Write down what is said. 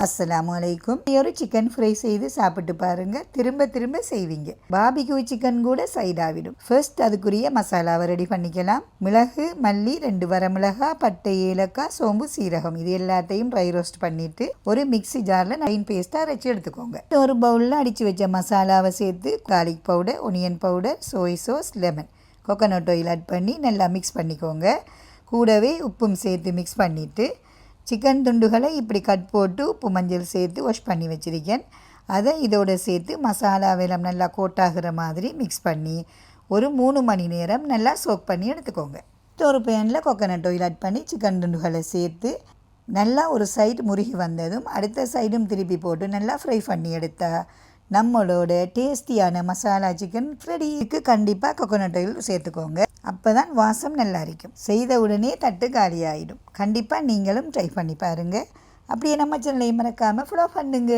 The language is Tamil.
அஸ்ஸலாமு அலைக்கும். ஒரு சிக்கன் ஃப்ரை செய்து சாப்பிட்டு பாருங்க, திரும்ப திரும்ப செய்வீங்க. பாபிக்யூ சிக்கன் கூட சைடாவிடும். ஃபர்ஸ்ட் அதுக்குரிய மசாலாவை ரெடி பண்ணிக்கலாம். மிளகு, மல்லி, 2 வரமிளகாய், பட்டை, ஏலக்காய், சோம்பு, சீரகம் இது எல்லாத்தையும் ட்ரை ரோஸ்ட் பண்ணிட்டு ஒரு மிக்ஸி ஜாரில் நைன் பேஸ்ட்டாக அரைச்சி எடுத்துக்கோங்க. ஒரு பவுலில் அடித்து வச்ச மசாலாவை சேர்த்து garlic powder, onion powder, soy sauce, lemon, coconut oil add பண்ணி நல்லா மிக்ஸ் பண்ணிக்கோங்க. கூடவே உப்பும் சேர்த்து மிக்ஸ் பண்ணிவிட்டு சிக்கன் துண்டுகளை இப்படி கட் போட்டு உப்பு மஞ்சள் சேர்த்து வாஷ் பண்ணி வச்சுருக்கேன். அதை இதோடு சேர்த்து மசாலா வெல்லம் நல்லா கோட்டாகிற மாதிரி மிக்ஸ் பண்ணி ஒரு 3 மணி நேரம் நல்லா சோக் பண்ணி எடுத்துக்கோங்க. ஒரு பேனில் கோகோனட் ஆயில் ஆட் பண்ணி சிக்கன் துண்டுகளை சேர்த்து நல்லா ஒரு சைடு முருகி வந்ததும் அடுத்த சைடும் திருப்பி போட்டு நல்லா ஃப்ரை பண்ணி எடுத்தா நம்மளோட டேஸ்டியான மசாலா சிக்கன் ரெடிக்கு. கண்டிப்பாக கோகோனட் ஆயில் சேர்த்துக்கோங்க, அப்போ தான் வாசம் நல்லா இருக்கும். செய்த உடனே தட்டு காலி ஆகிடும். கண்டிப்பாக நீங்களும் ட்ரை பண்ணி பாருங்கள். அப்படியே நம்ம சேனலை மறக்காமல் ஃபாலோ பண்ணுங்க.